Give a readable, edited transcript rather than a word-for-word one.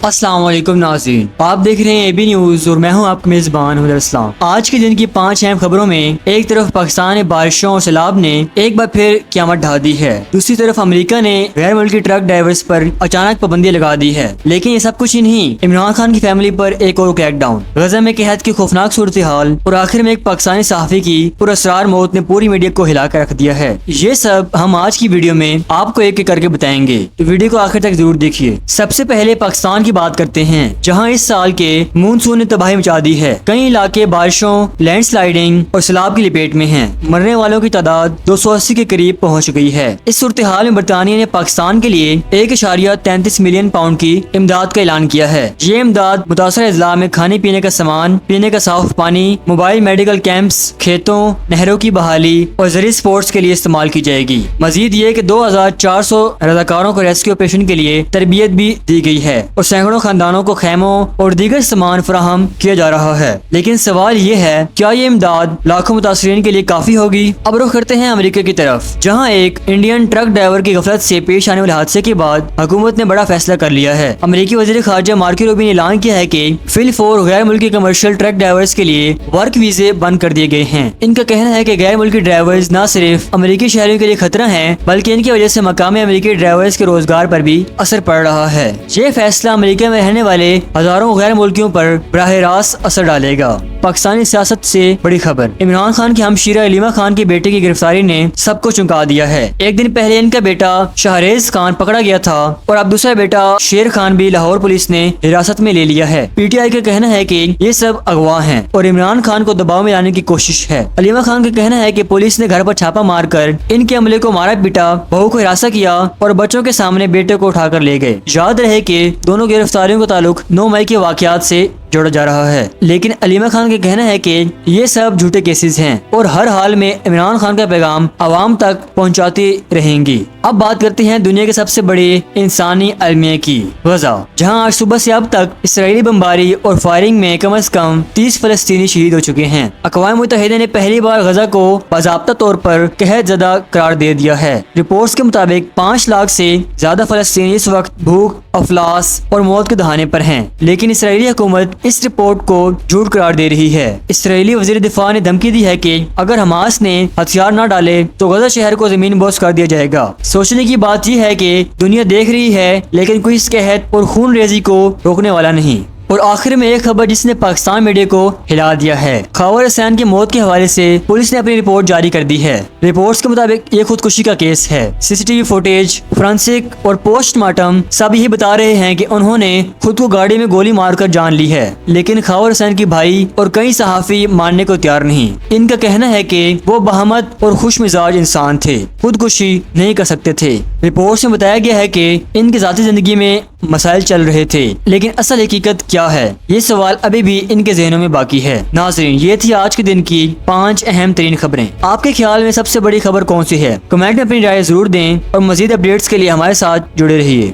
السلام علیکم ناظرین، آپ دیکھ رہے ہیں اے بی نیوز اور میں ہوں آپ کا میزبان حمید اسلام۔ آج کے دن کی 5 اہم خبروں میں ایک طرف پاکستان میں بارشوں اور سیلاب نے ایک بار پھر قیامت ڈھا دی ہے، دوسری طرف امریکہ نے غیر ملکی ٹرک ڈرائیورز پر اچانک پابندی لگا دی ہے۔ لیکن یہ سب کچھ ہی نہیں، عمران خان کی فیملی پر ایک اور کریک ڈاؤن، غزہ میں قحط کی خوفناک صورتحال اور آخر میں ایک پاکستانی صحافی کی پراسرار موت نے پوری میڈیا کو ہلا کر رکھ دیا ہے۔ یہ سب ہم آج کی ویڈیو میں آپ کو ایک ایک کر کے بتائیں گے، تو ویڈیو کو آخر تک ضرور دیکھیے۔ سب سے پہلے پاکستان کی بات کرتے ہیں، جہاں اس سال کے مونسون نے تباہی مچا دی ہے۔ کئی علاقے بارشوں، لینڈ سلائیڈنگ اور سیلاب کی لپیٹ میں ہیں۔ مرنے والوں کی تعداد 280 کے قریب پہنچ گئی ہے۔ اس صورتحال میں برطانیہ نے پاکستان کے لیے 1.33 ملین پاؤنڈ کی امداد کا اعلان کیا ہے۔ یہ امداد متاثرہ اضلاع میں کھانے پینے کا سامان، پینے کا صاف پانی، موبائل میڈیکل کیمپس، کھیتوں، نہروں کی بحالی اور زرعی سپورٹس کے لیے استعمال کی جائے گی۔ مزید یہ کہ 2400 رضاکاروں کو ریسکیو آپریشن کے لیے تربیت بھی دی گئی ہے اور سینکڑوں خاندانوں کو خیموں اور دیگر سامان فراہم کیا جا رہا ہے۔ لیکن سوال یہ ہے، کیا یہ امداد لاکھوں متاثرین کے لیے کافی ہوگی؟ اب رخ کرتے ہیں امریکہ کی طرف، جہاں ایک انڈین ٹرک ڈرائیور کی غفلت سے پیش آنے والے حادثے کے بعد حکومت نے بڑا فیصلہ کر لیا ہے۔ امریکی وزیر خارجہ مارکو روبیو نے اعلان کیا ہے کہ فی الفور غیر ملکی کمرشل ٹرک ڈرائیورز کے لیے ورک ویزے بند کر دیے گئے ہیں۔ ان کا کہنا ہے کہ غیر ملکی ڈرائیورز نہ صرف امریکی شہریوں کے لیے خطرہ ہیں، بلکہ ان کی وجہ سے مقامی امریکی ڈرائیورز کے روزگار پر بھی اثر پڑ رہا ہے۔ یہ فیصلہ امریکہ میں رہنے والے ہزاروں غیر ملکیوں پر براہ راست اثر ڈالے گا۔ پاکستانی سیاست سے بڑی خبر، عمران خان کی ہمشیرہ علیمہ خان کے بیٹے کی گرفتاری نے سب کو چونکا دیا ہے۔ ایک دن پہلے ان کا بیٹا شہریز خان پکڑا گیا تھا اور اب دوسرا بیٹا شیر خان بھی لاہور پولیس نے حراست میں لے لیا ہے۔ پی ٹی آئی کا کہنا ہے کہ یہ سب اغوا ہیں اور عمران خان کو دباؤ میں لانے کی کوشش ہے۔ علیمہ خان کا کہنا ہے کہ پولیس نے گھر پر چھاپا مار کر ان کے عملے کو مارا پیٹا، بہو کو ہراساں کیا اور بچوں کے سامنے بیٹے کو اٹھا کر لے گئے۔ یاد رہے کہ دونوں گرفتاریوں کا تعلق 9 مئی کے واقعات سے جوڑا جا رہا ہے، لیکن علیمہ خان کا کہنا ہے کہ یہ سب جھوٹے کیسز ہیں اور ہر حال میں عمران خان کا پیغام عوام تک پہنچاتی رہیں گی۔ اب بات کرتے ہیں دنیا کے سب سے بڑے انسانی المیہ کی، غزہ، جہاں آج صبح سے اب تک اسرائیلی بمباری اور فائرنگ میں کم از کم 30 فلسطینی شہید ہو چکے ہیں۔ اقوام متحدہ نے پہلی بار غزہ کو باضابطہ طور پر قحط زدہ قرار دے دیا ہے۔ رپورٹس کے مطابق 5 لاکھ سے زیادہ فلسطینی اس وقت بھوک، افلاس اور موت کے دہانے پر ہیں، لیکن اسرائیلی حکومت اس رپورٹ کو جھوٹ قرار دے رہی ہے۔ اسرائیلی وزیر دفاع نے دھمکی دی ہے کہ اگر حماس نے ہتھیار نہ ڈالے تو غزہ شہر کو زمین بوس کر دیا جائے گا۔ سوچنے کی بات یہ ہے کہ دنیا دیکھ رہی ہے، لیکن کوئی اس قحط اور خون ریزی کو روکنے والا نہیں۔ اور آخر میں ایک خبر جس نے پاکستان میڈیا کو ہلا دیا ہے، خاور حسین کی موت کے حوالے سے پولیس نے اپنی رپورٹ جاری کر دی ہے۔ رپورٹس کے مطابق یہ خودکشی کا کیس ہے۔ C C T V footage, forensic اور پوسٹ مارٹم سب یہی بتا رہے ہیں کہ انہوں نے خود کو گاڑی میں گولی مار کر جان لی ہے، لیکن خاور حسین کی بھائی اور کئی صحافی ماننے کو تیار نہیں۔ ان کا کہنا ہے کہ وہ بہمت اور خوش مزاج انسان تھے، خودکشی نہیں کر سکتے تھے۔ رپورٹس میں بتایا گیا ہے کہ ان کی ذاتی زندگی میں مسائل چل رہے تھے، لیکن اصل حقیقت کیا ہے، یہ سوال ابھی بھی ان کے ذہنوں میں باقی ہے۔ ناظرین، یہ تھی آج کے دن کی 5 اہم ترین خبریں۔ آپ کے خیال میں سب سے بڑی خبر کون سی ہے؟ کمنٹ میں اپنی رائے ضرور دیں اور مزید اپڈیٹس کے لیے ہمارے ساتھ جڑے رہیے۔